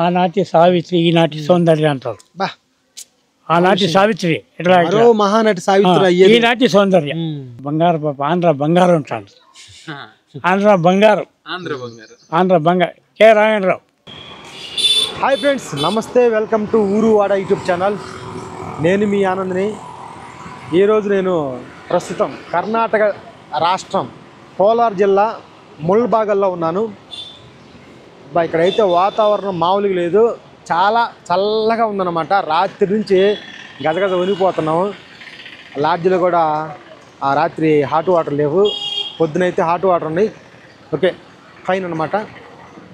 ఆనాటి సావిత్రి ఈనాటి సౌందర్య అంటారు. ఆనాటి సావిత్రి ఇట్లా మహానటి సావిత్రి ఈనాటి సౌందర్య. బంగారు పాప ఆంధ్ర బంగారం ఉంటాను. ఆంధ్ర బంగారం కె రాయణరావు. హాయ్ ఫ్రెండ్స్, నమస్తే, వెల్కమ్ టు ఊరు వాడ యూట్యూబ్ ఛానల్. నేను మీ ఆనంద్ని. ఈరోజు నేను ప్రస్తుతం కర్ణాటక రాష్ట్రం కోలార్ జిల్లా ముల్బాగల్లో ఉన్నాను. ఇక్కడైతే వాతావరణం మామూలుగా లేదు, చాలా చల్లగా ఉందన్నమాట. రాత్రి నుంచి గజగజ వణిగిపోతున్నాము. లాడ్జ్లో కూడా ఆ రాత్రి హాట్ వాటర్ లేవు, పొద్దునైతే హాట్ వాటర్ ఉన్నాయి. ఓకే, ఫైన్ అనమాట.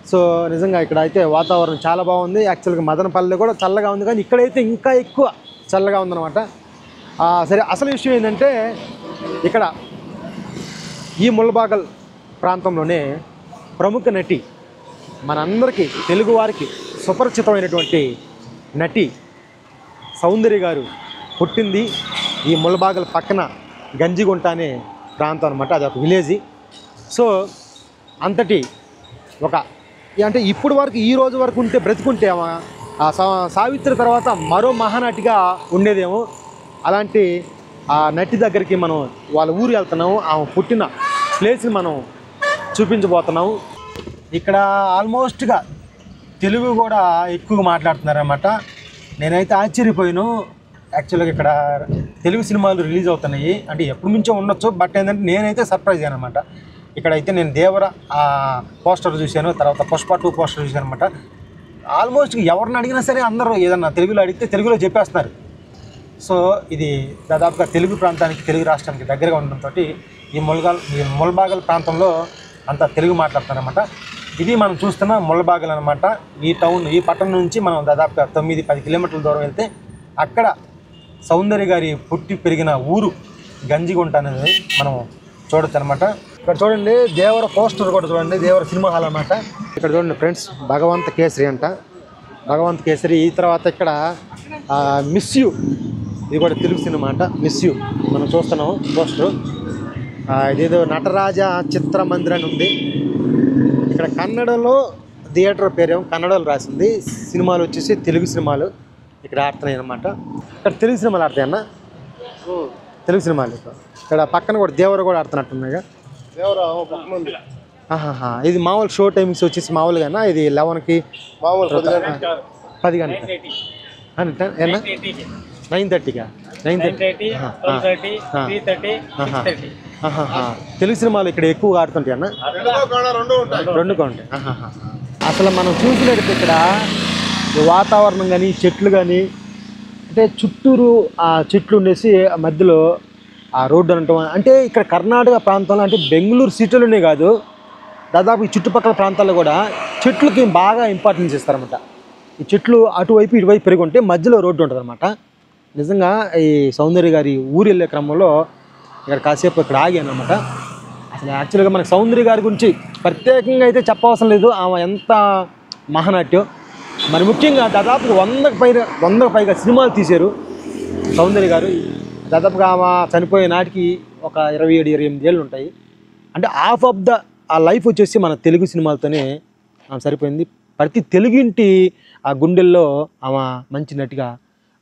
సో నిజంగా ఇక్కడ అయితే వాతావరణం చాలా బాగుంది. యాక్చువల్గా మదనపల్లి కూడా చల్లగా ఉంది, కానీ ఇక్కడైతే ఇంకా ఎక్కువ చల్లగా ఉందన్నమాట. సరే, అసలు విషయం ఏంటంటే ఇక్కడ ఈ ముల్బాగల్ ప్రాంతంలోనే ప్రముఖ నటి, మనందరికీ తెలుగు వారికి సుపరిచితమైనటువంటి నటి సౌందర్య గారు పుట్టింది ఈ ముల్బాగల్ పక్కన గంజిగుంట అనే ప్రాంతం అనమాట. అది ఒక విలేజ్. సో అంతటి ఒక అంటే ఇప్పుడు వరకు ఈ రోజు వరకు ఉంటే బ్రతికుంటే ఆ సావిత్రి తర్వాత మరో మహానటిగా ఉండేదేమో. అలాంటి ఆ నటి దగ్గరికి మనం వాళ్ళ ఊరు వెళ్తున్నాము. ఆమె పుట్టిన ప్లేస్ని మనం చూపించబోతున్నాము. ఇక్కడ ఆల్మోస్ట్గా తెలుగు కూడా ఎక్కువగా మాట్లాడుతున్నారన్నమాట. నేనైతే ఆశ్చర్యపోయాను. యాక్చువల్గా ఇక్కడ తెలుగు సినిమాలు రిలీజ్ అవుతున్నాయి అంటే ఎప్పటి నుంచో ఉండొచ్చు, బట్ ఏంటంటే నేనైతే సర్ప్రైజ్ అయ్యాను అనమాట. ఇక్కడైతే నేను దేవర పోస్టర్ చూశాను, తర్వాత పుష్ప 2 పోస్టర్ చూశాను అనమాట. ఆల్మోస్ట్ ఎవరిని అడిగినా సరే అందరూ ఏదన్నా తెలుగులో అడిగితే తెలుగులో చెప్పేస్తున్నారు. సో ఇది దాదాపుగా తెలుగు ప్రాంతానికి, తెలుగు రాష్ట్రానికి దగ్గరగా ఉండడంతో ఈ ముల్బాగల్ ప్రాంతంలో అంతా తెలుగు మాట్లాడుతున్నారన్నమాట. ఇది మనం చూస్తున్న ముల్బాగల్ అనమాట. ఈ టౌన్, ఈ పట్టణం నుంచి మనం దాదాపుగా 9-10 కిలోమీటర్ల దూరం వెళ్తే అక్కడ సౌందర్య గారి పుట్టి పెరిగిన ఊరు గంజిగుంట అనేది మనం చూడొచ్చు అనమాట. ఇక్కడ చూడండి, దేవర పోస్టర్ కూడా చూడండి, దేవర సినిమా హాల్ అనమాట. ఇక్కడ చూడండి ఫ్రెండ్స్, భగవంత కేసరి అంట, భగవంత కేసరి. ఈ తర్వాత ఇక్కడ మిస్ యూ, ఇది కూడా తెలుగు సినిమా అంట. మిస్ యూ మనం చూస్తున్నాము పోస్టరు. ఇదేదో నటరాజ చిత్ర మందిర్ అని ఉంది. ఇక్కడ కన్నడలో థియేటర్ పేరేమో కన్నడలో రాసింది, సినిమాలు వచ్చేసి తెలుగు సినిమాలు ఇక్కడ ఆడుతున్నాయి అన్నమాట. ఇక్కడ తెలుగు సినిమాలు ఆడతాయి అన్న, తెలుగు సినిమాలు. ఇక్కడ పక్కన కూడా దేవర కూడా ఆడుతున్నట్టున్నాయిగా. ఇది మామూలు షో టైమింగ్స్ వచ్చేసి మామూలుగా ఇది 11కి, 10 గంటలు 9:30కా 9:30. తెలుగు సినిమాలు ఇక్కడ ఎక్కువగా ఆడుతుంటాయి అన్న, రెండు ఉంటాయి. అసలు మనం చూసినట్టు ఇక్కడ వాతావరణం కానీ, చెట్లు కానీ, అంటే చుట్టూరు ఆ చెట్లు ఉండేసి మధ్యలో ఆ రోడ్డు అనటం. అంటే ఇక్కడ కర్ణాటక ప్రాంతంలో, అంటే బెంగళూరు సిటీలోనే కాదు, దాదాపు ఈ చుట్టుపక్కల ప్రాంతాల్లో కూడా చెట్లకి బాగా ఇంపార్టెన్స్ ఇస్తారన్నమాట. ఈ చెట్లు అటువైపు ఇటువైపు పెరిగి ఉంటే మధ్యలో రోడ్డు ఉంటుంది అనమాట. నిజంగా ఈ సౌందర్య గారి ఊరు వెళ్ళే క్రమంలో ఇక్కడ కాసేపు ఇక్కడ ఆగాను అనమాట. అసలు యాక్చువల్గా మనకు సౌందర్య గారి గురించి ప్రత్యేకంగా అయితే చెప్పవసరం లేదు. ఆమె ఎంత మహానాట్యం. మరి ముఖ్యంగా దాదాపు 100కు పైగా సినిమాలు తీశారు సౌందర్య గారు. దాదాపుగా ఆమె చనిపోయే నాటికి ఒక 27-28 ఏళ్ళు ఉంటాయి. అంటే హాఫ్ ఆఫ్ ద ఆ లైఫ్ వచ్చేసి మన తెలుగు సినిమాలతోనే ఆమె సరిపోయింది. ప్రతి తెలుగింటి ఆ గుండెల్లో ఆమె మంచి నటిగా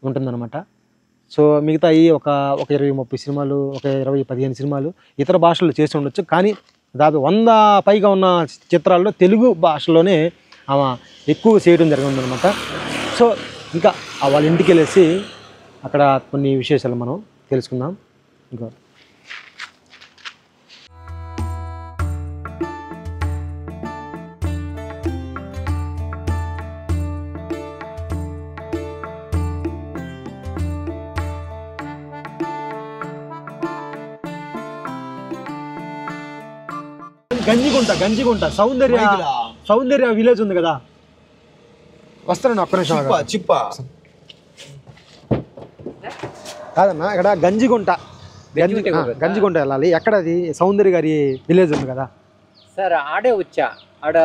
ఉంటుందన్నమాట. సో మిగతా ఒక 20-30 సినిమాలు, ఒక 20-15 సినిమాలు ఇతర భాషల్లో చేసి ఉండొచ్చు, కానీ దాదాపు 100 పైగా ఉన్న చిత్రాల్లో తెలుగు భాషలోనే ఆమె ఎక్కువ చేయడం జరిగిందనమాట. సో ఇంకా వాళ్ళ ఇంటికి వెళ్ళేసి అక్కడ కొన్ని విశేషాలు మనం తెలుసుకుందాం. ఇంకా గంజిగుంట సౌందర్య విలేజ్ ఉంది కదా, వస్తాను ఒక్క నిమిషం. కాదన్నా, ఇక్కడ గంజిగుంట వెళ్ళాలి. ఎక్కడ అది? సౌందర్య గారి విలేజ్ ఉంది కదా సార్, ఆడే వచ్చా. ఆడ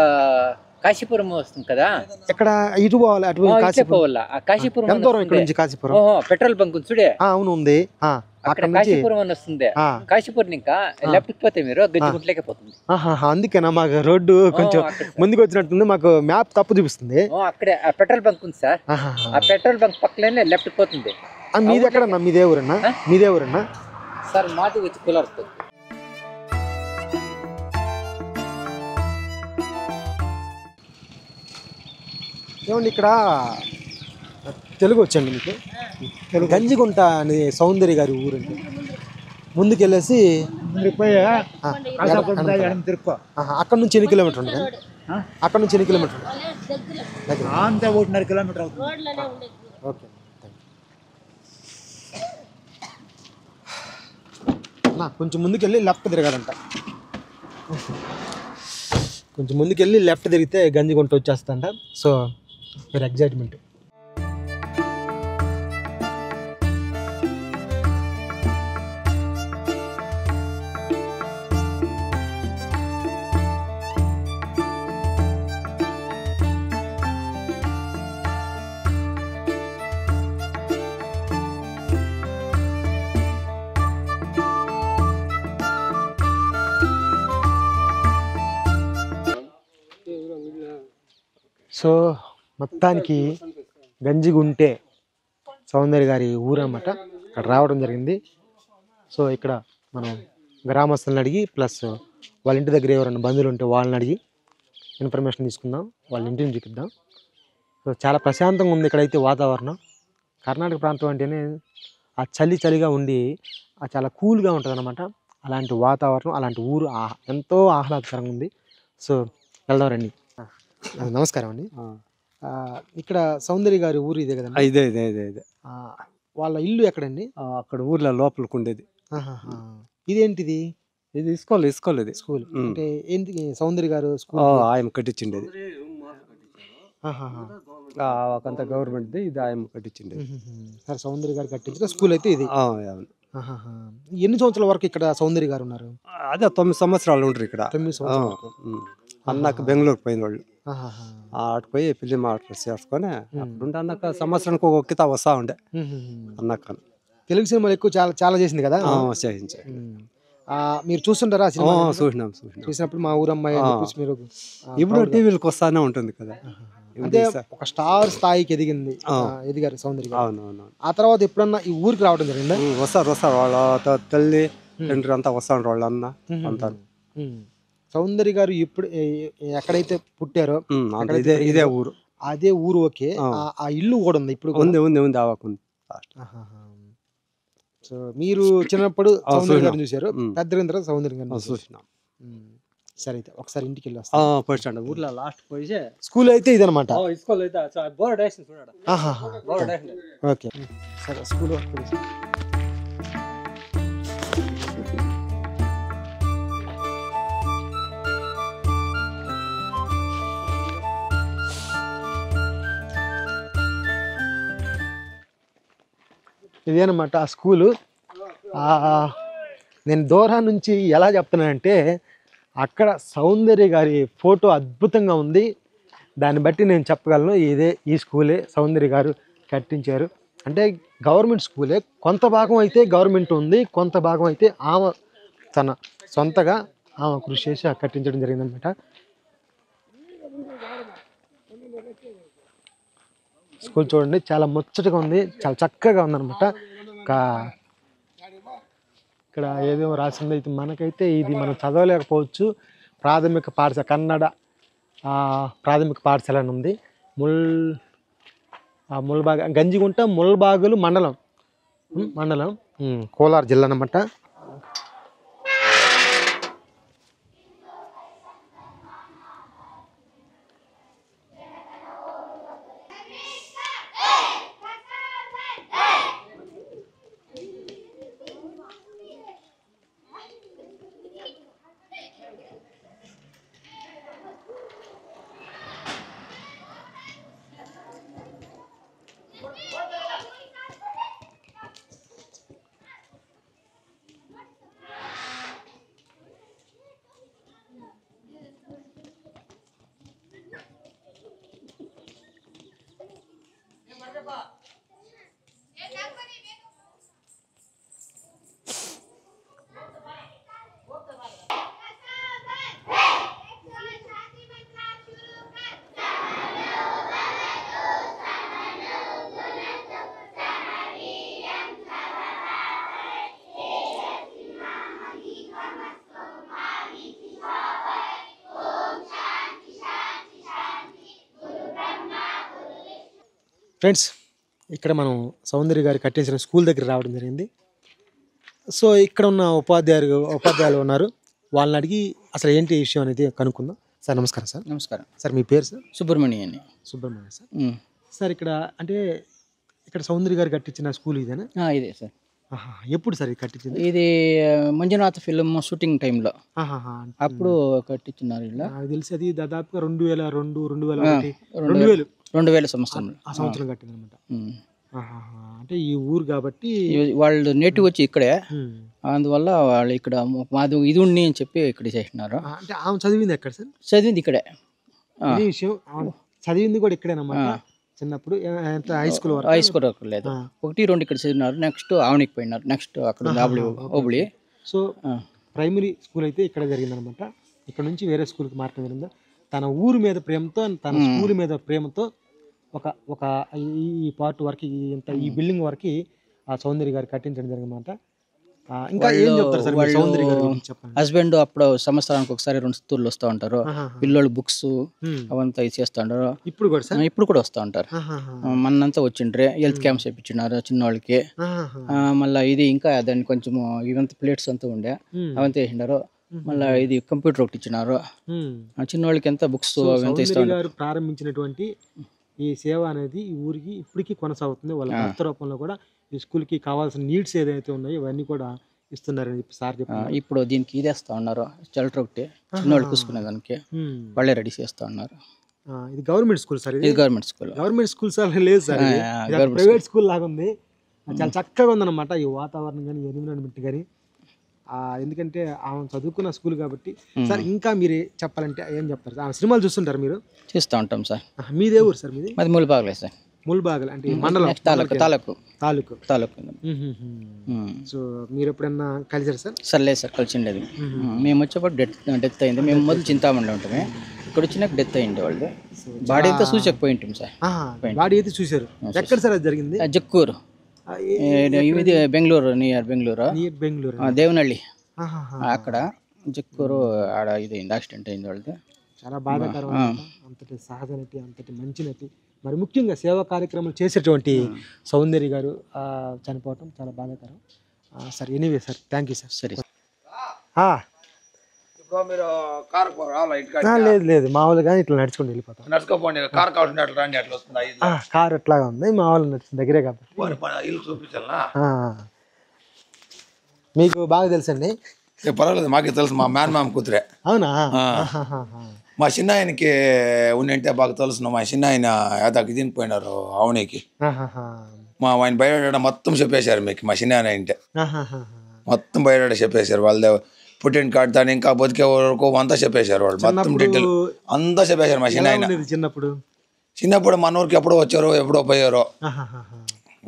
కాశీపురం వస్తుంది కదా, ఎక్కడ ఇటు పోవాలి అటు ఇట్లే కాశీపురం పోవాలా. ఆ కాశీపురం ఎంత అని దూరం ఇక్కడ వస్తుంది. నుంచి కాశీపురం? ఓహో, పెట్రోల్ బంక్ ఉంది చూడే, అవును ఉంది. అక్కడ అక్కడ నుంచి కాశీపురం అని వస్తుంది. కాశీపురం ఇంకా లెఫ్ట్ పోతే మీరు గజ్జిగుంట్లేకే పోతుంది. అందుకేనా మాకు రోడ్డు కొంచెం అక్కడ ముందుకు వచ్చినట్టుంది, మాకు మ్యాప్ తప్పు చూపిస్తుంది. అక్కడే ఆ పెట్రోల్ బంక్ ఉంది సార్. ఆ పెట్రోల్ బంక్ పక్కనే లెఫ్ట్ పోతుంది. మీది ఎక్కడన్నా? మీదే ఊరన్నా? మీదే ఊరన్నా సార్? మాది వచ్చి కులార్తో. ఏమండి ఇక్కడ తెలుగు వచ్చండి మీకు? గంజిగుంట అని సౌందర్య గారి ఊరండి. ముందుకెళ్ళేసి అక్కడ నుంచి ఎన్ని కిలోమీటర్ ఉంటుంది? అక్కడ నుంచి ఎన్ని కిలోమీటర్? 1.5 కిలోమీటర్ అవుతుంది. ఓకే, కొంచెం ముందుకెళ్ళి లెఫ్ట్ తిరగాలంట. కొంచెం ముందుకెళ్ళి లెఫ్ట్ తిరిగితే గంజిగుంట వచ్చేస్తుంట. సో మీరు ఎగ్జైట్మెంట్. సో మొత్తానికి గంజిగుంటే సౌందర్య గారి ఊరు అన్నమాట. అక్కడ రావడం జరిగింది. సో ఇక్కడ మనం గ్రామస్తులను అడిగి ప్లస్ వాళ్ళ ఇంటి దగ్గర ఎవరైనా బంధువులు ఉంటే వాళ్ళని అడిగి ఇన్ఫర్మేషన్ తీసుకుందాం, వాళ్ళ ఇంటిని చూపిద్దాం. సో చాలా ప్రశాంతంగా ఉంది ఇక్కడైతే వాతావరణం. కర్ణాటక ప్రాంతం అంటేనే ఆ చలిగా ఉండి చాలా కూల్గా ఉంటుంది అన్నమాట. అలాంటి వాతావరణం, అలాంటి ఊరు ఎంతో ఆహ్లాదకరంగా ఉంది. సో వెళ్దాం రండి. నమస్కారం అండి. ఇక్కడ సౌందర్య గారి ఊరు ఇదే కదండి? ఇదే ఇదే ఇదే ఇదే. వాళ్ళ ఇల్లు ఎక్కడండి? అక్కడ ఊర్లో లోపలికి ఉండేది. ఇదేంటిది? ఇది ఇసుకోలేదు ఇది స్కూల్ అంటే ఏంటి? సౌందర్య గారు స్కూల్ ఆయన కట్టించిండేది. ఒకంత గవర్నమెంట్, ఇది ఆయన కట్టించిండేది. సార్ సౌందర్య గారు కట్టించిన స్కూల్ అయితే ఇది. ఎన్ని సంవత్సరాల వరకు ఇక్కడ సౌందర్య గారు ఉన్నారు? అదే 9 సంవత్సరాలు ఉంటారు ఇక్కడ. 9 సంవత్సరాలు. అన్నాక బెంగళూరు పోయిన వాళ్ళు అటు పోయి పెళ్లి మాట చేసుకొని అప్పుడు అన్నాక సంవత్సరానికి ఒక కితా వస్తా ఉండే. అన్నాక తెలుగు సినిమాలు ఎక్కువ చాలా చేసింది కదా? చేయించారు. మీరు చూస్తుంటారా? చూసినప్పుడు మా ఊరు అమ్మాయి మీరు ఇప్పుడు టీవీలకు వస్తానే ఉంటుంది కదా. అంటే ఒక స్టార్ స్థాయికి ఎదిగారు సౌందర్య గారు. అవునవును. ఆ తర్వాత ఎప్పుడన్నా ఈ ఊరికి రావడం జరిగిందా? వస్తారు వాళ్ళ తల్లి తండ్రి అంతా వస్తా ఉంటారు, వాళ్ళ అన్న అంతా. సౌందర్య గారు ఇప్పుడు ఎక్కడైతే పుట్టారో ఇదే ఊరు, అదే ఊరు. ఓకే, ఆ ఇల్లు కూడా ఉంది ఇప్పుడు? ఉంది. సో మీరు చిన్నప్పుడు సౌందర్య గారిని చూసారు, పెద్దగిన తర్వాత సౌందర్య గారిని చూసినాం. సరే అయితే ఒకసారి ఇంటికి వెళ్ళి వస్తాం. ఊర్లో లాస్ట్ పోయి స్కూల్ అయితే ఇదనమాట. ఓకే సరే, స్కూల్ ఇదేనమాట ఆ స్కూలు. నేను దూరం నుంచి ఎలా చెప్తున్నానంటే అక్కడ సౌందర్య గారి ఫోటో అద్భుతంగా ఉంది. దాన్ని బట్టి నేను చెప్పగలను ఈ స్కూలే సౌందర్య గారు కట్టించారు. అంటే గవర్నమెంట్ స్కూలే, కొంత భాగం అయితే గవర్నమెంట్ ఉంది, కొంత భాగం అయితే ఆమె తన సొంతగా ఆమె కృషి చేసి కట్టించడం జరిగిందనమాట. స్కూల్ చూడండి, చాలా ముచ్చటగా ఉంది, చాలా చక్కగా ఉందన్నమాట. ఇక్కడ ఏదో రాసింది అయితే మనకైతే ఇది మనం చదవలేకపోవచ్చు. ప్రాథమిక పాఠశాల, కన్నడ ప్రాథమిక పాఠశాల అని ఉంది. ముల్బాగ్, గంజిగుంట ముల్బాగులు మండలం కోలార్ జిల్లా అన్నమాట. ఫ్రెండ్స్, ఇక్కడ మనం సౌందర్య గారు కట్టించిన స్కూల్ దగ్గర రావడం జరిగింది. సో ఇక్కడ ఉన్న ఉపాధ్యాయులు ఉన్నారు. వాళ్ళని అడిగి అసలు ఏంటి విషయం అనేది కనుక్కుందాం. సార్ నమస్కారం. సార్ నమస్కారం సార్, మీ పేరు sir? Subrahmanyam. Subrahmanyam sir. Sir ఇక్కడ అంటే ఇక్కడ సౌందర్య గారు కట్టించిన స్కూల్ ఇదేనా? ఇదే సార్. ఎప్పుడు సార్ ఇది కట్టించింది? ఇది మంజునాథ్ ఫిల్మ్ షూటింగ్ టైంలో అప్పుడు కట్టించున్నారు. ఇలా నాకు తెలిసి అది దాదాపుగా 2002, 2000 సంవత్సరంలో ఆ సంవత్సరం కట్టింది అనమాట. అంటే ఈ ఊరు కాబట్టి వాళ్ళు నేటివ్ వచ్చి ఇక్కడే, అందువల్ల వాళ్ళు ఇక్కడ మాది ఇది ఉండి అని చెప్పి ఇక్కడ చేసినారు. అంటే ఆమె చదివింది ఎక్కడ సార్? చదివింది ఇక్కడే. ఈ విషయం చదివింది కూడా ఇక్కడేనమాట. చిన్నప్పుడు హై స్కూల్ వరకు లేదు, 1, 2 ఇక్కడ చదివినారు. నెక్స్ట్ ఆవనికి పోయినారు. నెక్స్ట్ అక్కడ ఓబుళి. సో ప్రైమరీ స్కూల్ అయితే ఇక్కడ జరిగిందనమాట. ఇక్కడ నుంచి వేరే స్కూల్కి మారటం జరిగింది. తన ఊరు మీద ప్రేమతో, తన స్కూల్ మీద ప్రేమతో ఒక ఈ పార్ట్ వరకు ఈ బిల్డింగ్ వరకు ఆ సౌందర్య గారు కట్టించడం జరిగిందన్నమాట. ఇంకా ఏం చెప్తారు సార్ సౌందర్య గారు గురించి చెప్పండి. హస్బెండ్ అప్పుడు సంవత్సరానికి ఒకసారి 2 తూర్లు వస్తూ ఉంటారు. పిల్లలు బుక్స్ అవంతా చేస్తూ ఉంటారు. ఇప్పుడు కూడా వస్తూ ఉంటారు. మనంతా వచ్చిండ్రే హెల్త్ క్యాంప్స్ చేయించినారు చిన్నవాళ్ళకి. మళ్ళీ ఇది ఇంకా దాన్ని కొంచెం ఇవంతా ప్లేట్స్ అంతా ఉండే అవంతా వేసినారు. మళ్ళీ ఇది కంప్యూటర్ ఒకటి ఇచ్చినారు. చిన్నవాళ్ళకి ఎంత బుక్స్ ప్రారంభించినటువంటి ఈ సేవ అనేది ఈ ఊరికి ఇప్పటికీ కొనసాగుతుంది. వాళ్ళ భర్త రూపంలో కూడా ఈ స్కూల్కి కావాల్సిన నీడ్స్ ఏదైతే ఉన్నాయో ఇవన్నీ కూడా ఇస్తున్నారని చెప్పి సార్ చెప్పారు. ఇప్పుడు దీనికి ఇదేస్తా ఉన్నారు, షెల్టర్ ఒకటి చిన్నవాళ్ళు కూసుకునే దానికి వాళ్ళే రెడీ చేస్తా ఉన్నారు. ఇది గవర్నమెంట్ స్కూల్ సార్? ఇది గవర్నమెంట్ స్కూల్ సార్ లేదు సార్, ప్రైవేట్ స్కూల్ లాగా ఉంది. చాలా చక్కగా ఉందన్నమాట ఈ వాతావరణం కానీ ఎన్విరాన్మెంట్ కానీ. ఎందుకంటే ఆమె చదువుకున్న స్కూల్ కాబట్టి. సార్ ఇంకా మీరు చెప్పాలంటే ఏం చెప్తారు? ఆ సినిమాలు చూస్తుంటారు మీరు? చూస్తూ ఉంటాం సార్. మీదే ఊరు సార్? మీది మాది ముల్బాగలే సార్. ముల్బాగల్ అంటే మండలం? తాలూకు. సో మీరు ఎప్పుడన్నా కలిసారు సార్? సార్ లేదు సార్, కలిసిండేది. మేము వచ్చేప్పుడు డెత్ అయింది. మేము మొదలు చింతామణిలో ఉంటామే, ఇక్కడ వచ్చినాక డెత్ అయింది వాళ్ళు. బాడీ అయితే చూసకపోయి ఉంటాం సార్. బాడీ అయితే చూసారు. ఎక్కడ సార్ అది జరిగింది? జక్కూరు, ఇది బెంగళూరు, నియర్ బెంగళూరు దేవనహಳ್ಳಿ అక్కడ జక్కూరు. ఆడ ఇది యాక్సిడెంట్ అయింది వాళ్ళది. చాలా బాధాకరం. అంతటి సహజ నటి, అంతటి మంచి నటి, మరి ముఖ్యంగా సేవా కార్యక్రమాలు చేసేటువంటి సౌందర్య గారు చనిపోవటం చాలా బాధాకరం. Sir anyway sir, thank you sir. సరే. లేదు మామూలుగా ఇట్లా నడుచుకుంటూ వెళ్ళిపోతాం. కార్ ఎట్లాగా ఉంది, మామూలుగా నడుచుకుని దగ్గరే కాబట్టి. మీకు బాగా తెలుసండి? పర్వాలేదు, మాకే తెలుసు. మా మేనమామ కూతురే. అవునా? మా చిన్న ఆయనకి ఉన్నంటే బాగా తెలుసు. మా చిన్న ఆయన యాదాకి తినిపోయినారు ఆవునికి. ఆయన బయట మొత్తం చెప్పేశారు మీకు. మా చిన్న ఆయన అంటే మొత్తం బయట చెప్పేశారు. వాళ్ళ పుట్టిన కార్డు దాని ఇంకా బతికే వరకు అంతా చెప్పేశారు వాళ్ళు. మొత్తం డీటెయిల్ అంతా చెప్పేశారు మా చిన్న ఆయన. చిన్నప్పుడు మన ఊరికి ఎప్పుడో వచ్చారో ఎప్పుడో పోయారో.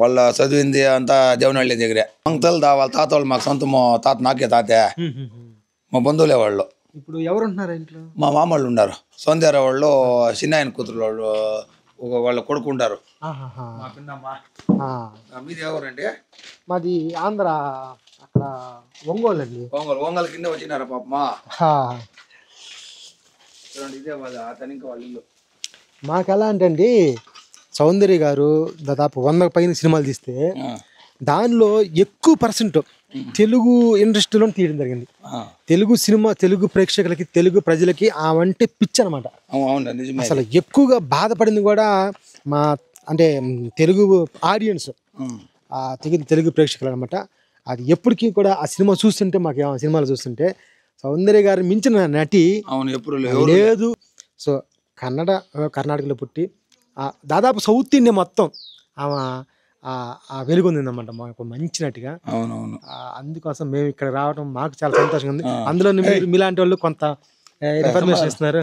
వాళ్ళ చదివింది అంతా దేవనహಳ್ಳಿ దగ్గరే. అంతలు వాళ్ళ తాత వాళ్ళు మాకు సొంత. మా తాత నాకే తాతే, మా బంధువులే వాళ్ళు. ఇప్పుడు ఎవరు ఉంటున్నారు ఇంట్లో? మా మామ వాళ్ళు ఉన్నారు. సౌందర్య వాళ్ళు చిన్న ఆయన కూతురు వాళ్ళు వాళ్ళ కొడుకు ఉంటారు. మీది ఎవరండి? మాది ఆంధ్ర, అక్కడ ఒంగోలు అండి. ఒంగోలు కింద వచ్చినారా పాపమా? ఇదే అతని ఇంకా వాళ్ళ ఇల్లు. మాకు ఎలా అంటే సౌందర్య గారు దాదాపు 100 పైన సినిమాలు తీస్తే దానిలో ఎక్కువ పర్సెంట్ తెలుగు ఇండస్ట్రీలో తీయడం జరిగింది. తెలుగు సినిమా, తెలుగు ప్రేక్షకులకి, తెలుగు ప్రజలకి ఆవంటే పిచ్చి అనమాట. అసలు ఎక్కువగా బాధపడింది కూడా మా అంటే తెలుగు ఆడియన్స్, తెలుగు ప్రేక్షకులు అనమాట. అది ఎప్పటికీ కూడా ఆ సినిమా చూస్తుంటే, మాకు ఆ సినిమాలు చూస్తుంటే సౌందర్య గారు మించిన నటి లేదు. సో కర్ణాటకలో పుట్టి దాదాపు సౌత్ ఇండియా మొత్తం ఆమె వెలుగొందిందన్నమాట మాకు మంచి నటిగా. అవునవును. అందుకోసం మేము ఇక్కడ రావడం మాకు చాలా సంతోషంగా ఉంది. అందులో మీలాంటి వాళ్ళు కొంత ఇన్ఫర్మేషన్ ఇస్తున్నారు.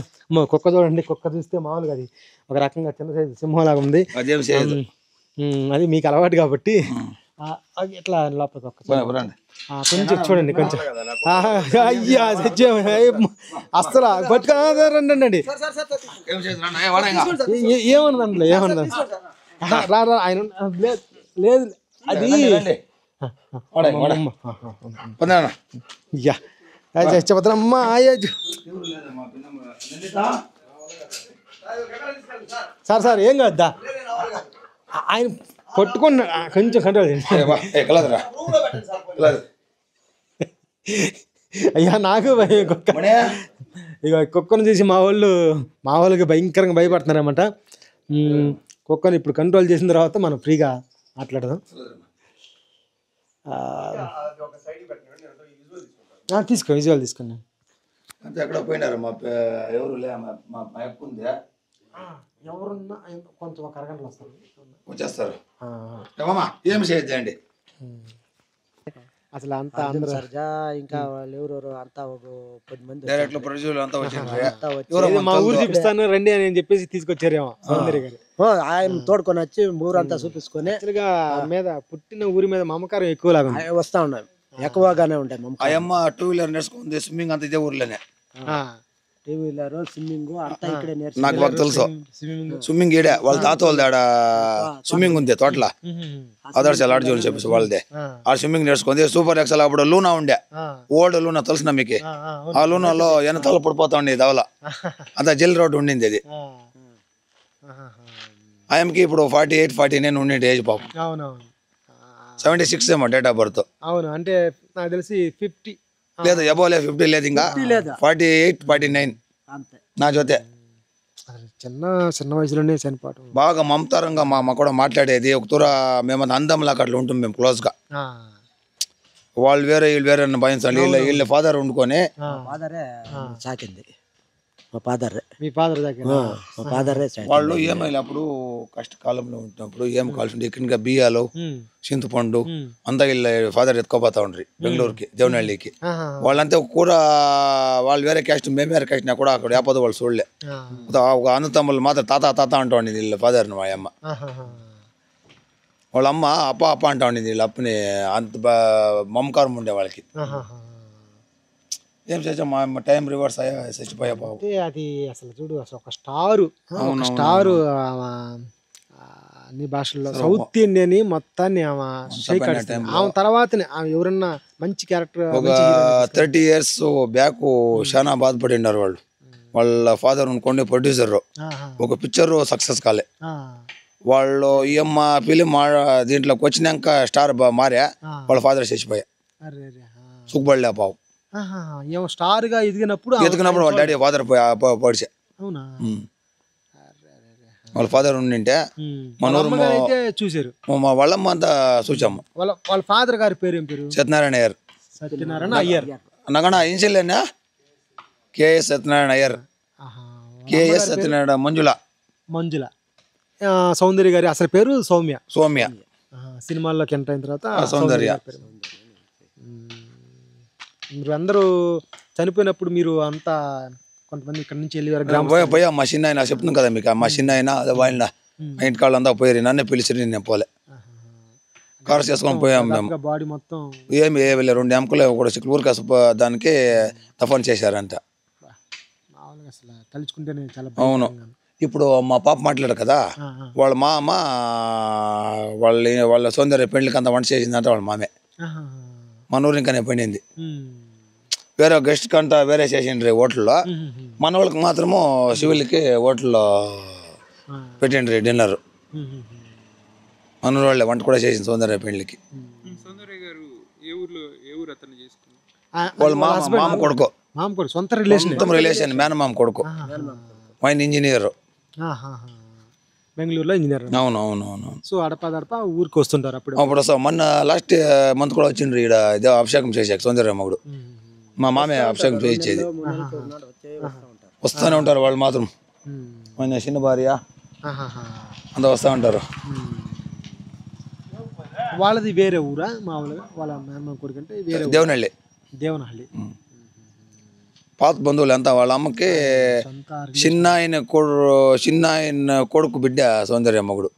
కుక్క చూడండి, కుక్క చూస్తే మామూలుగా అది ఒక రకంగా చిన్న సైజు సింహం లాగా ఉంది. అది మీకు అలవాటు కాబట్టి అది ఎట్లా లోపలికి ఒక్కసారి కొంచెం చూడండి కొంచెం. అయ్యా అస్సలు పట్టుకోండి. ఏమన్నది అందులో ఏమన్నది రా ఆయన లేదు అది చెప్పదమ్మా. సార్ ఏం కాద్దా ఆయన పట్టుకున్నా కొంచెం కంట్రోల్ చేయండి. అయ్యా నాకు కుక్క ఇక కుక్కను చూసి మా వాళ్ళకి భయంకరంగా భయపడుతున్నారన్నమాట. కుక్కను ఇప్పుడు కంట్రోల్ చేసిన తర్వాత మనం ఫ్రీగా మాట్లాడదాం. తీసుకో విజువల్ తీసుకున్నా. ఎక్కడ పోయినారు ఎవరున్నా కొంచెం ఒక అరగంటలు వస్తారు వచ్చేస్తారు. ఏం చేయొద్దండి అసలు అంతా సర్జా ఇంకా వాళ్ళు ఎవరెవరు అంతా ఒక 10 మంది డైరెక్ట్ ప్రొడ్యూసర్లు అంతా వచ్చారు. మా ఊరు చూపిస్తాను రండి అని చెప్పేసి తీసుకొచ్చారేమో సౌందర్య గారు. ఆయన తోడుకొని వచ్చి ఊరంతా చూపించుకొని మీద పుట్టిన ఊరి మీద మమకారం ఎక్కువ లాగా వస్తా ఉన్నాయి, ఎక్కువగానే ఉంటాయి. ఆ అమ్మ 2 వీలర్ నేర్చుకుంది, స్విమ్మింగ్ అంతా ఇదే ఊర్లోనే. 2 వీలర్ స్విమ్మింగ్ అంతా ఇక్కడే నేర్చుకుని. నాకు బాగా తెలుసు స్విమ్మింగ్ ఈడే వాళ్ళ తాత వాళ్ళది ఆడ స్విమ్మింగ్ ఉంది తోటల ఆదర్శ లాడ్జ్ అని చెప్పేసి వాళ్ళదే. ఆ స్విమ్మింగ్ నేర్చుకుంది. సూపర్ ఎక్సెల్ అప్పుడు లూనా ఉండే, ఓల్డ్ లూనా తెలుసునా మీకు? ఆ లూనాలో ఎనతల పడిపోతా ఉండే దవల అంతా జెల్ రోడ్ ఉండింది అది. ఆయనకి ఇప్పుడు 48, 49 ఉండింది ఏజ్ పాపం. 76 ఏమో డేట్ ఆఫ్ బర్త్. అవును అంటే నాకు తెలిసి 50 లేదు, ఎబోలే 50 లేదు, ఇంకా 48, 49 నా జೊತೆ. చిన్న వయసులోనే చనిపోవటం. బాగా మమతారంగా మా అమ్మ కూడా మాట్లాడేది. ఒక తూర మేమంతా అందంలాగా అట్లా ఉంటాం మేము క్లోజ్గా. వాళ్ళు వేరే వీళ్ళు వేరే భయించాలి. వీళ్ళ ఫాదర్ వండుకొని ఫాదరే సాకింది. మా ఫాదర్ మీ ఫాదర్ దగ్గర మా ఫాదరే వాళ్ళు ఏమైనా అప్పుడు కష్టకాలంలో ఉంటున్నప్పుడు ఏం కావాల్సింది ఇక్కడ బియ్యాలు చింతపండు అంతా వీళ్ళ ఫాదర్ ఎత్తుకోపోతా ఉండ్రి బెంగళూరుకి దేవనహళ్ళికి. వాళ్ళంతా కూర వాళ్ళు వేరే క్యాస్ట్ మేము వేరే క్యాస్ట్ కూడా అక్కడ యాపదు వాళ్ళు చూడలే. ఒక అన్నతమ్ములు మాత్రం తాత అంటూ ఉండింది వీళ్ళ ఫాదర్ని. మా అమ్మ వాళ్ళ అమ్మ అప్ప అంటా ఉండింది వీళ్ళ అప్పని. అంత మమకారం ఉండే వాళ్ళకి. ఏం చేసాం మా టైం రివర్స్ అయ్యా చచ్చిపోయా బాబు. అది అసలు చూడు అసలు ఒక స్టారు అన్ని భాషల్లో సౌత్ ఇండియన్ మొత్తాన్ని ఆమె తర్వాతనే ఎవరన్నా మంచి క్యారెక్టర్. ఒక 30 years బ్యాక్ చాలా బాధపడినారు వాళ్ళు. వాళ్ళ ఫాదర్ కొన్ని ప్రొడ్యూసర్ ఒక పిక్చర్ సక్సెస్ కాలే. వాళ్ళు ఈ అమ్మ ఫిలిం దీంట్లోకి వచ్చినాక స్టార్ మారా వాళ్ళ ఫాదర్ చచ్చిపోయా. సుఖపడలే పావు. స్టార్ గా ఎదిగినప్పుడు వాళ్ళ డాడీ ఫాదర్ పొడిచా. వాళ్ళ ఫాదర్ ఉండింటే అయితే చూసారు. మా వాళ్ళమ్మ అంతా చూసాము. వాళ్ళ ఫాదర్ గారి పేరు ఏం పేరు? సత్యనారాయణ అయ్యర్. సత్యనారాయణ అయ్యర్ నగణ ఇన్సిలేనా కేఎస్ సత్యనారాయణ అయ్యర్, కేఎస్ సత్యనారాయణ మంజుల. సౌందర్య గారి అసలు పేరు సౌమ్య. సినిమాల్లోకి ఎంటర్ అయిన తర్వాత సౌందర్య. మీరు అందరూ చనిపోయినప్పుడు మీరు అంతా కొంతమంది ఇక్కడ నుంచి వెళ్ళి పోయా. మా చిన్న ఆయన చెప్తున్నాను కదా మీకు. మా చిన్న ఆయన అదే వాళ్ళ ఇంటికాళ్ళు అంతా పోయారు. నన్నే పిలిచిరి, నేను పోలే. కారు చేసుకొని పోయాం మేము. బాడీ మొత్తం ఏమి 2 ఎముకలు కూడా చిక్కులూరుకా దానికి దఫన్ చేశారంట. అసలు తలుచుకుంటేనే చాలా. అవును. ఇప్పుడు మా పాప మాట్లాడారు కదా, వాళ్ళ మామ వాళ్ళ సౌందర్య పెళ్లికి అంతా వంట చేసిందంటే వాళ్ళ మామే. మన ఊరు ఇంకానే పండింది. వేరే గెస్ట్ కంతా వేరే చేసిండ్రి హోటల్లో. మన వాళ్ళకి మాత్రము సివిల్కి హోటల్లో పెట్టిండ్రి డిన్నర్. మన వాళ్ళే వంట కూడా చేసింది సౌందర్య పెళ్లికి. వాళ్ళ మామ కొడుకు సొంత రిలేషన్ మేనమామ కొడుకు. ఆయన ఇంజనీర్ బెంగళూరులో ఇంజనీర్. అవును. సో అడప ఊరికి వస్తుంటారు అప్పుడు. మొన్న లాస్ట్ మంత్ కూడా వచ్చిండ్రు ఈడ ఇదే అభిషేకం చేసాక సౌందర్య మగుడు. మా మామే అభిషేకం చేయించేది. వస్తూనే ఉంటారు వాళ్ళు మాత్రం. మన చిన్న భార్య అంతా వస్తూ ఉంటారు. వాళ్ళది వేరే ఊరా మామూలుగా? వాళ్ళ మేనమామ కొడుకు అంటే వేరే దేవనహళ్ళి. పాత బంధువులు అంతా. వాళ్ళ అమ్మకి చిన్న ఆయన కొడుకు బిడ్డ సౌందర్య మగుడు.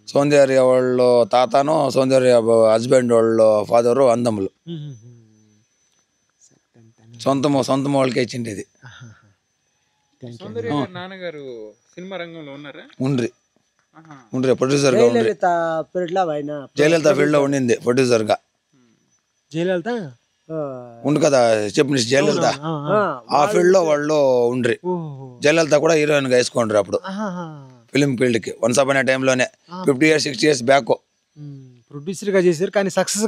సౌందర్య వాళ్ళు తాతను సౌందర్య హస్బెండ్ వాళ్ళు ఫాదరు అందములు. సొంతం వాళ్ళకే ఇచ్చిండేది. నాన్నగారు సినిమా రంగంలో ఉన్నారా? ఉండ్రి ప్రొడ్యూసర్ గా ఉండ్రి. జయలలిత ఫీల్డ్ లో ఉండింది ప్రొడ్యూసర్ గా. జయలలిత ఉండు కదా చెప్పిన జయలలిత ఆ ఫీల్డ్ లో వాళ్ళు ఉండ్రి. జయలలిత కూడా హీరోయిన్ గా వేసుకోండ్రి అప్పుడు ఫిలిం ఫీల్డ్ కి. వన్స్ అపాన్ ఏ టైమ్ లోనే 50 years 60 years బ్యాక్ ప్రొడ్యూసర్ గా చేశారు కానీ సక్సెస్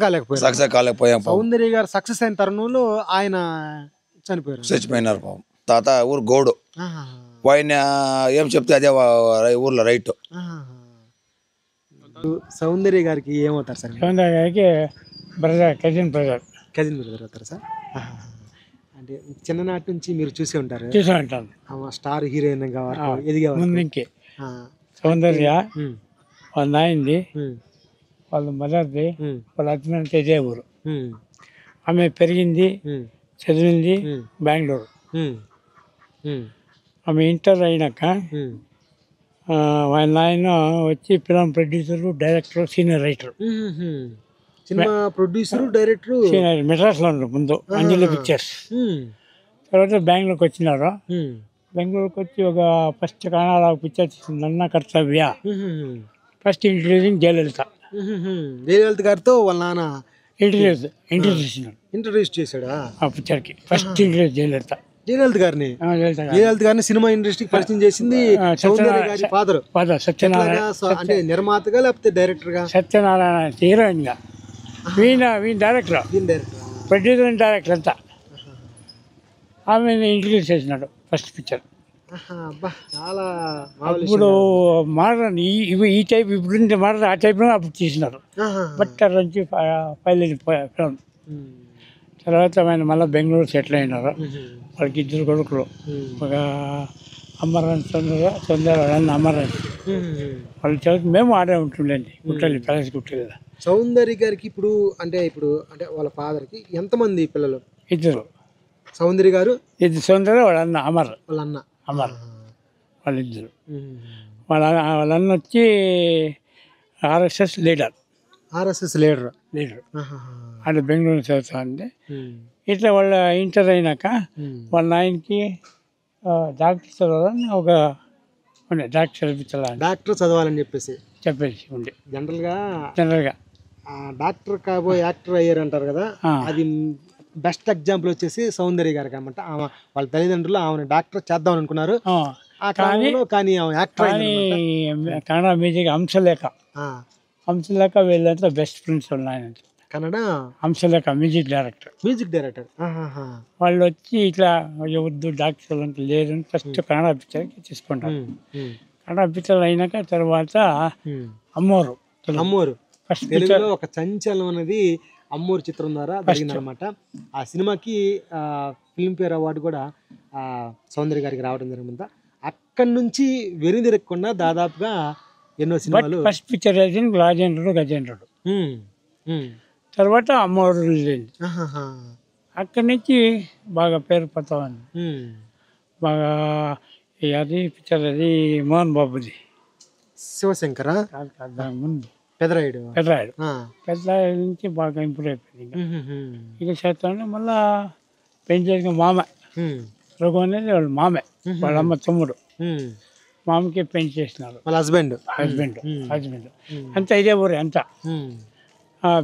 కాలేకపోయాం. సౌందర్య గారు సక్సెస్ అయిన తరుణంలో ఆయన చచ్చిపోయినారు పాపం. తాత ఊరు గోడు. ఆయన ఏం చెప్తే అదే ఊర్లో రైట్. సౌందర్య గారికి ఏమవుతారు సార్? సౌందర్య గారికి కజిన్ బ్రదర్ అవుతారు సార్. అంటే చిన్ననాటి నుంచి మీరు చూసి ఉంటారు. చూసి ఉంటాను. స్టార్ హీరోయిన్ ఎదిగేవారు ముందుకి. సౌందర్య వాళ్ళ నాయనది, వాళ్ళ మదర్ది, వాళ్ళ హస్బెండ్ ఇదే ఊరు. ఆమె పెరిగింది, చదివింది బెంగళూరు. ఆమె ఇంటర్ అయినాక వాళ్ళ నాయన వచ్చి film producer, director, senior writer. Cinema producer, director, senior మెడ్రాస్లో ఉన్నారు ముందు, అంజలి పిక్చర్స్. తర్వాత బెంగళూరుకి వచ్చినారు. బెంగళూరుకి వచ్చి ఒక ఫస్ట్ కన్నడ పిక్చర్ తీసింది, నన్న కర్తవ్య. First introducing Jayalalithaa. జయలలిత గారితో వాళ్ళ నాన్న ఇంట్రడ్యూస్ చేశాడు ఆ పిక్చర్కి. ఫస్ట్ ఇంట్రడ్యూస్ జయలలిత గారిని సినిమా ఇండస్ట్రీకి పరిచయం చేసింది సౌందర్య గారి ఫాదర్ సత్యనారాయణ. అంటే నిర్మాతగా లేకపోతే డైరెక్టర్ గా? సత్యనారాయణ హీరోయిన్ గా, వీణ డైరెక్టర్, ప్రొడ్యూసర్, డైరెక్టర్ అంతా. ఆమె ఇంట్రడ్యూస్ చేసినాడు ఫస్ట్ పిక్చర్. చాలా ఇప్పుడు మోడర్న్ ఈ టైప్, ఇప్పుడు మోడర్న్ ఆ టైప్లో అప్పుడు తీసినారు. బట్ అక్కడ నుంచి ఫిల్మ్. తర్వాత ఆయన మళ్ళీ బెంగళూరు సెటిల్ అయినారు. వాళ్ళకి 2 కొడుకులు. ఒక అమరన్ సొందర వాళ్ళని అమరన్. వాళ్ళు చదువు మేము ఆడే ఉంటుండండి కుట్టలి ప్యాలెస్ కుట్టలి. సౌందర్య గారికి ఇప్పుడు అంటే వాళ్ళ ఫాదర్కి ఎంతమంది పిల్లలు? 2. సౌందర్య గారు 2, సౌందర్య వాళ్ళ అన్న అమర్. వాళ్ళిద్దరు. వాళ్ళ అన్న వచ్చి ఆర్ఎస్ఎస్ లీడర్. అంటే బెంగళూరు చదువుతా ఉంది. ఇట్లా వాళ్ళ ఇంటర్ అయినాక వాళ్ళ ఆయనకి డాక్టర్ చదవాలని ఒక ఉండే, డాక్టర్ చదవాలని చెప్పేసి ఉండే. జనరల్గా డాక్టర్ కాబోయే యాక్టర్ అయ్యారు అంటారు కదా, అది బెస్ట్ ఎగ్జాంపుల్ వచ్చేసి సౌందర్య గారికి అనమాట. వాళ్ళ తల్లిదండ్రులు ఆమెను డాక్టర్ చేద్దాం అనుకున్నారు. కానీ యాక్టర్ కన్నడ మ్యూజిక్ హంసలేఖ వీళ్ళంతా బెస్ట్ ఫ్రెండ్స్ ఉన్నాయి. Kannada Hamsalekha music director. వాళ్ళు వచ్చి ఇట్లా వద్దు డాక్టర్ లేదు అని ఫస్ట్ కన్నడ పిక్చర్కి తీసుకుంటారు. కన్నడ పిక్చర్ అయినాక తర్వాత అమ్మోరు ఫస్ట్ పిక్చర్ ఒక చంచలం అనేది అమ్మోరు చిత్రం ద్వారా జరిగిందనమాట. ఆ సినిమాకి ఫిల్మ్ఫేర్ అవార్డు కూడా సౌందర్య గారికి రావడం జరిగింది. అక్కడి నుంచి వెనుదిరగకుండా దాదాపుగా ఎన్నో సినిమాలు. ఫస్ట్ పిక్చర్ రాజేంద్రుడు గజేంద్రుడు, తర్వాత అమ్మోరు రిలీజ్. అక్కడి నుంచి బాగా పేరు పోతా ఉంది. బాగా అది పిక్చర్ అది మోహన్ బాబుది శివశంకర ముందు పెదరాయుడు నుంచి బాగా ఇంప్రూవ్ అయిపోయింది. ఇక చేస్తాను మళ్ళా పెంచేసిన మామ రఘు అనేది వాళ్ళ మామే, వాళ్ళ అమ్మ తమ్ముడు. మామకి పెళ్లి చేసినారు. వాళ్ళ హస్బెండ్ అంతా ఇదే ఊరే అంతా.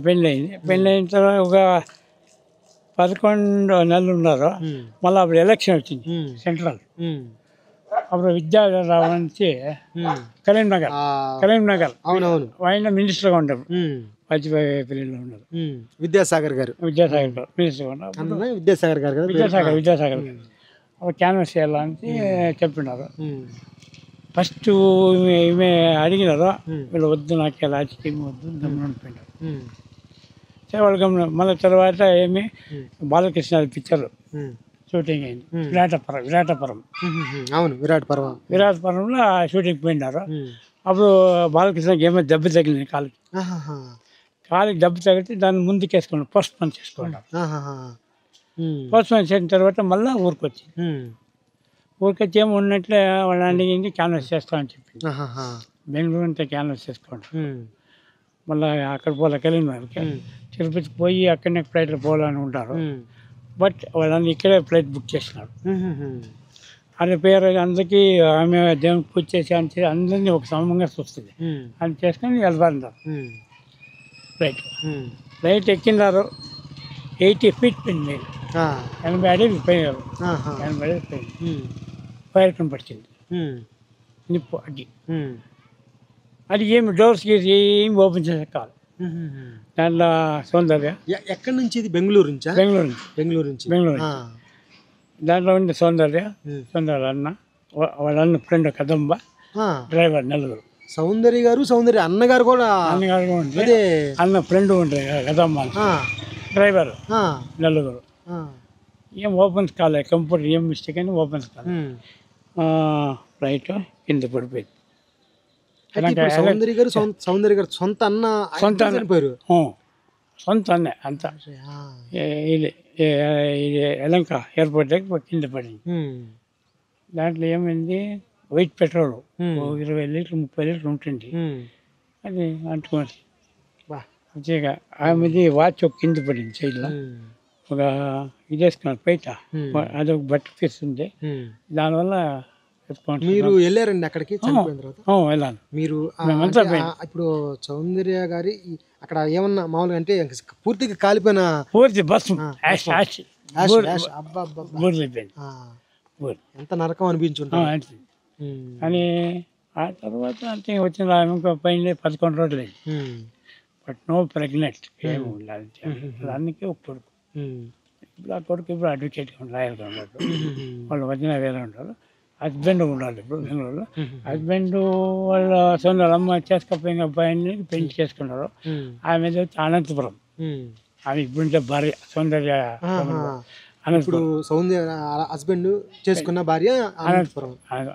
పెళ్ళి అయింది. పెళ్ళి అయిన తర్వాత ఒక 11 నెలలు ఉన్నారు. మళ్ళీ అప్పుడు ఎలక్షన్ వచ్చింది సెంట్రల్. అప్పుడు విద్యారావు నుంచి కరీంనగర్ అవునవును ఆయన మినిస్టర్గా ఉండరు. వాజ్పేయి పెళ్లిలో ఉన్నారు. విద్యాసాగర్ గారు మినిస్టర్గా ఉన్నారు. విద్యాసాగర్ గారు అప్పుడు క్యాన్వస్ చేయాలని చెప్పినారు. ఫస్ట్ ఈమె అడిగినారు, వీళ్ళు వద్దు నాకు రాజకీయం వద్దు గమనం పోయినారు. వాళ్ళు గమనం. మళ్ళీ తర్వాత ఏమి బాలకృష్ణ పిక్చర్ షూటింగ్ అయింది. విరాటపురంలో షూటింగ్ పోయినారు. అప్పుడు బాలకృష్ణకి ఏమో దెబ్బ తగిలింది కాలికి దెబ్బ తగిలితే దాన్ని ముందుకేసుకున్నాడు, పోస్ట్ పోన్ చేసుకున్నాడు. పోస్ట్ పోన్ చేసిన తర్వాత మళ్ళీ ఊరికి వచ్చి ఏమో ఉన్నట్లే వాళ్ళ అడిగింది క్యాన్వస్ చేస్తామని చెప్పి బెంగళూరు అంతా క్యాన్వస్ చేసుకోండి. మళ్ళీ అక్కడ పోలేకెళ్ళినారు, తిరుపతికి పోయి అక్కడనే ఫ్లైట్లో పోవాలని ఉంటారు. బట్ వాళ్ళని ఇక్కడే ఫ్లైట్ బుక్ చేసినారు. ఆయన పేరు అందరికీ ఆమె దేవునికి పూజ చేసి అని అందరినీ ఒక సమూహంగా చూస్తుంది అని చేసుకొని వెళ్ళారు. ఫ్లైట్ ఎక్కినారు, 80 feet పోయింది, 80 అడుగులు పోయినారు, 80 అడుగులు పోయింది. ఫైర్ కనపడిచింది, నిప్పు అగ్గి. అది ఏమి డోర్స్ ఏమి ఓపెన్ చేసే కాదు. దాంట్లో సౌందర్య ఎక్కడి నుంచి ఇది? బెంగళూరు నుంచా? బెంగళూరు నుంచి. బెంగళూరు నుంచి. దాంట్లో ఉండే సౌందర్య అన్న, వాళ్ళ అన్న ఫ్రెండ్ కదంబ, డ్రైవర్ నలుగురు. సౌందర్య గారు, సౌందర్య అన్నగారు కూడా. అన్నగారు ఉండే, అన్న ఫ్రెండ్ ఉండే కదంబ, డ్రైవర్ నలుగురు. ఏం ఓపెన్స్ కాలేదు, కంప్యూటర్ ఏం మిస్టేక్ అని ఓపెన్స్ కాలేదు. ఫ్లైట్ కింద పడిపోయింది. సౌందర్య గారు సొంత అన్న, సొంత చనిపోయారు. సొంత అన్నే అంతా. ఇది యలంక ఎయిర్పోర్ట్ దగ్గర కింద పడింది. దాంట్లో ఏమైంది, వైట్ పెట్రోల్ 20 లీటర్లు 30 లీటర్లు ఉంటుంది. అది అంటుకోండి మంచిగా. ఆమెది వాచ్ ఒక కింద పడింది సైడ్లో, ఒక ఇది వేసుకున్నారు బయట, అదొక బట్ట పీస్ ఉంది. దానివల్ల మీరు వెళ్ళారండి అక్కడికి చనిపోయిన తర్వాత? వెళ్ళాను. మీరు ఇప్పుడు సౌందర్య గారి అక్కడ ఏమన్నా మామూలుగా అంటే పూర్తిగా కాలిపోయిన పూర్తి బస్సు ఎంత నరకం అనిపించుంటుంది. అని ఆ తర్వాత అంటే వచ్చిన ఇంకో పైన 11 రోజులు అయింది. బట్ నో ప్రెగ్నెంట్ ఏమి ఉండాలి. అందుకే ఒక కొడుకు. ఇప్పుడు ఆ కొడుకు ఇప్పుడు అడ్వకేట్గా లాయర్గా ఉన్నాడు. వాళ్ళు వచ్చిన వేరే ఉంటారు. హస్బెండ్ ఉండాలి ఇప్పుడు బెంగళూరులో. హస్బెండ్ వాళ్ళ సొంత అమ్మ చేసుకపోయిన అబ్బాయిని పెళ్లి చేసుకున్నారు. ఆమె వచ్చి అనంతపురం. ఆమె ఇప్పుడు భార్య సౌందర్య. ఇప్పుడు సౌందర్య హస్బెండ్ చేసుకున్న భార్య అనంతపురం.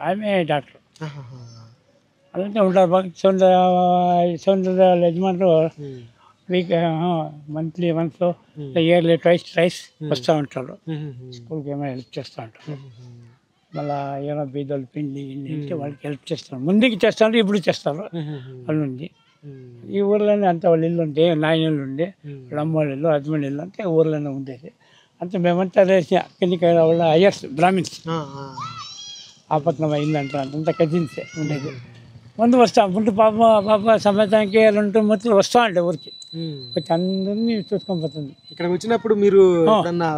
ఆమె డాక్టర్. అదంతా ఉంటారు బాగా. సౌందర్య యజమానులు week monthly once yearly thrice వస్తూ ఉంటారు. స్కూల్కి ఏమైనా హెల్ప్ చేస్తూ ఉంటారు. మళ్ళీ ఏమైనా బీదలు పిండి ఇన్ని వాళ్ళకి హెల్ప్ చేస్తారు. ముందుకి చేస్తారు, ఇప్పుడు చేస్తారు. వాళ్ళు ఉంది ఈ ఊర్లోనే అంతా వాళ్ళ ఇల్లు ఉంటే, నాయన ఇల్లు ఉండే, వాళ్ళ అమ్మ వాళ్ళ ఇల్లు, హస్బెండ్ ఇల్లు అంతా ఊర్లోనే ఉండేది. అంతా మేమంతా రేసి అక్కడికి వాళ్ళ అయ్యర్స్ బ్రాహ్మిన్స్ ఆ పక్కన ఇల్లు అంటారు. అంతా కజిన్సే ఉండేది. ముందు వస్తాం ముందు పాప సంవత్సరానికి 2 మూర్తులు వస్తూ ఉంటాయి ఊరికి. వచ్చి అందరినీ చూసుకొని పోతుంది. ఇక్కడికి వచ్చినప్పుడు మీరు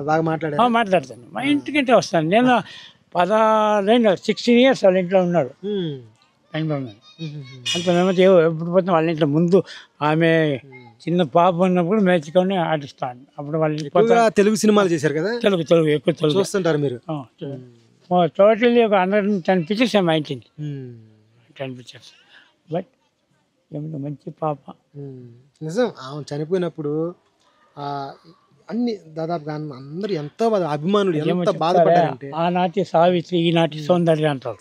బాగా మాట్లాడతాను. మా ఇంటికంటే వస్తాను నేను. 16 years వాళ్ళ ఇంట్లో ఉన్నాడు బెంగళూరు. అంత మేమైతే ఎప్పుడు పోతాం వాళ్ళ ఇంట్లో. ముందు ఆమె చిన్న పాప ఉన్నప్పుడు మేచుకొని ఆడిస్తాను. అప్పుడు వాళ్ళ ఇంట్లో తెలుగు సినిమాలు చేశారు కదా. తెలుగు ఎక్కువ తెలుగు చూస్తుంటారు మీరు. టోటల్లీ ఒక 110 pictures మా ఇంటింది. 10 pictures. బట్ ఏమిటో మంచి పాప. నిజం, ఆమె చనిపోయినప్పుడు అన్ని దాదాపుగా అందరూ ఎంతో అభిమానులు ఎంత బాధపడ్డారంటే. ఆనాటి సావిత్రి, ఈనాటి సౌందర్య అంటారు.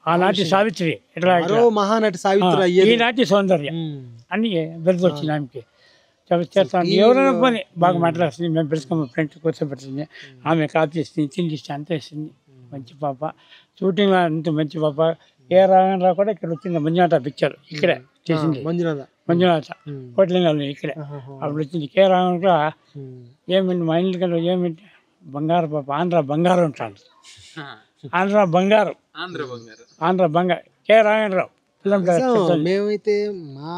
ఆనాటి సావిత్రి ఎట్లా మహానటి సావిత్రి, ఈనాటి సౌందర్య అని బిరుదు వచ్చింది ఆమెకి. చేస్తాను ఎవరైనా పని బాగా మాట్లాడుతుంది. మేము పిలుచుకోమని ఫ్రెండ్స్ కూర్చోబెడుతుంది. ఆమె కాపీ ఇస్తుంది, తిండి ఇస్తే అంతా ఇస్తుంది. మంచి పాప. షూటింగ్లో అంత మంచి పాప. ఏ రాఘవేంద్ర కూడా ఇక్కడ వచ్చింది. మంజునాథ పిక్చర్ ఇక్కడే చేసింది. మంజునాథ కోట్లింగాలు ఇక్కడే అప్పుడు వచ్చింది. కే రాఘవేంద్ర ఏమిటి మా ఇంటికంటే ఏమిటి బంగారు పాప. ఆంధ్ర బంగారం ఉంటాను. ఆంధ్ర బంగారం. కే రాఘవేంద్రరావు. మేమైతే మా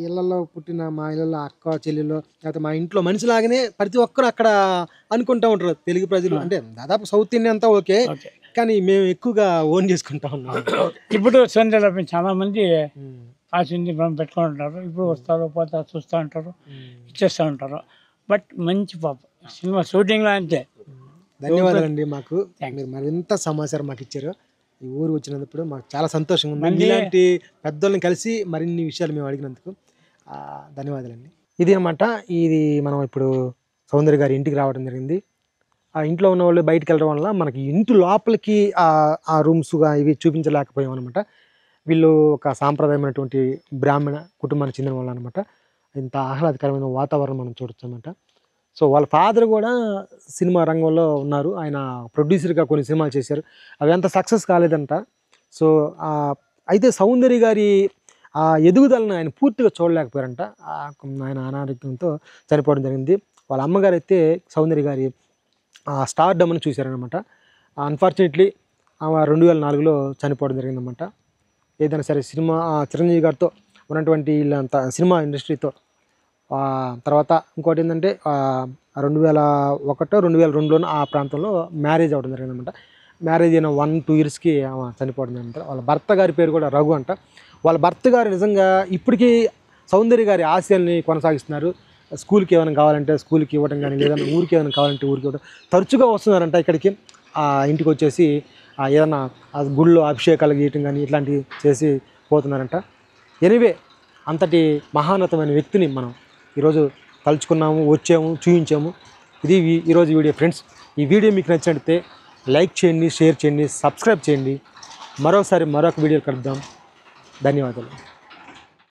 ఇళ్లలో పుట్టిన మా ఇళ్లలో అక్క చెల్లెలు లేకపోతే మా ఇంట్లో మనిషిలాగానే ప్రతి ఒక్కరు అక్కడ అనుకుంటా ఉంటారు తెలుగు ప్రజలు. అంటే దాదాపు సౌత్ ఇండియా అంతా ఓకే, కానీ మేము ఎక్కువగా ఓన్ చేసుకుంటా ఉన్నాం. ఇప్పుడు సొంత చాలా మంది ఆశించి మనం పెట్టుకుంటారు. ఇప్పుడు వస్తారు పోతారు, చూస్తూ ఉంటారు, ఇచ్చేస్తూ ఉంటారు. బట్ మంచి పాప. సినిమా షూటింగ్లో అంతే. ధన్యవాదాలండి. మాకు మీరు మరింత సమాచారం మాకు ఇచ్చారు. ఈ ఊరు వచ్చినందుకు మాకు చాలా సంతోషంగా ఉంది. ఇలాంటి పెద్దోళ్ళని కలిసి మరిన్ని విషయాలు మేము అడిగినందుకు ధన్యవాదాలండి. ఇది అన్నమాట. ఇది మనం ఇప్పుడు సౌందర్య గారి ఇంటికి రావడం జరిగింది. ఆ ఇంట్లో ఉన్న వాళ్ళు బయటకు వెళ్ళడం వల్ల మనకి ఇంటి లోపలికి ఆ రూమ్స్గా ఇవి చూపించలేకపోయాం అనమాట. వీళ్ళు ఒక సాంప్రదాయమైనటువంటి బ్రాహ్మణ కుటుంబానికి చెందిన వాళ్ళు అనమాట. ఇంత ఆహ్లాదకరమైన వాతావరణం మనం చూడొచ్చు అనమాట. సో వాళ్ళ ఫాదర్ కూడా సినిమా రంగంలో ఉన్నారు. ఆయన ప్రొడ్యూసర్గా కొన్ని సినిమాలు చేశారు. అవి అంత సక్సెస్ కాలేదంట. సో అయితే సౌందర్య గారి ఆ ఎదుగుదలను ఆయన పూర్తిగా చూడలేకపోయారంట. ఆయన అనారోగ్యంతో చనిపోవడం జరిగింది. వాళ్ళ అమ్మగారు అయితే సౌందర్య గారి స్టార్డమ్ అని చూశారనమాట. అన్ఫార్చునేట్లీ ఆమె 2004లో చనిపోవడం జరిగిందన్నమాట. ఏదైనా సరే సినిమా చిరంజీవి గారితో ఉన్నటువంటి వీళ్ళంతా సినిమా ఇండస్ట్రీతో తర్వాత ఇంకోటి ఏంటంటే 2001, 2002 ఆ ప్రాంతంలో మ్యారేజ్ అవ్వడం జరిగిందన్నమాట. మ్యారేజ్ అయిన 1-2 ఇయర్స్కి ఆమె చనిపోవడం జరిగింది. వాళ్ళ భర్త గారి పేరు కూడా రఘు అంట. వాళ్ళ భర్త గారు నిజంగా ఇప్పటికీ సౌందర్య గారి ఆశయాల్ని కొనసాగిస్తున్నారు. స్కూల్కి ఏమైనా కావాలంటే స్కూల్కి ఇవ్వడం కానీ, లేదన్నా ఊరికి ఏమైనా కావాలంటే ఊరికి ఇవ్వడం, తరచుగా వస్తున్నారంట ఇక్కడికి. ఇంటికి వచ్చేసి ఏదన్నా గుళ్ళో అభిషేకాలు గీయటం కానీ ఇట్లాంటివి చేసి పోతున్నారంట. ఎనివే అంతటి మహాన్నతమైన వ్యక్తిని మనం ఈరోజు తలుచుకున్నాము, వచ్చాము, చూపించాము. ఇది ఈరోజు వీడియో ఫ్రెండ్స్. ఈ వీడియో మీకు నచ్చినట్లయితే లైక్ చేయండి, షేర్ చేయండి, సబ్స్క్రైబ్ చేయండి. మరొక వీడియో కలుద్దాం. ధన్యవాదాలు.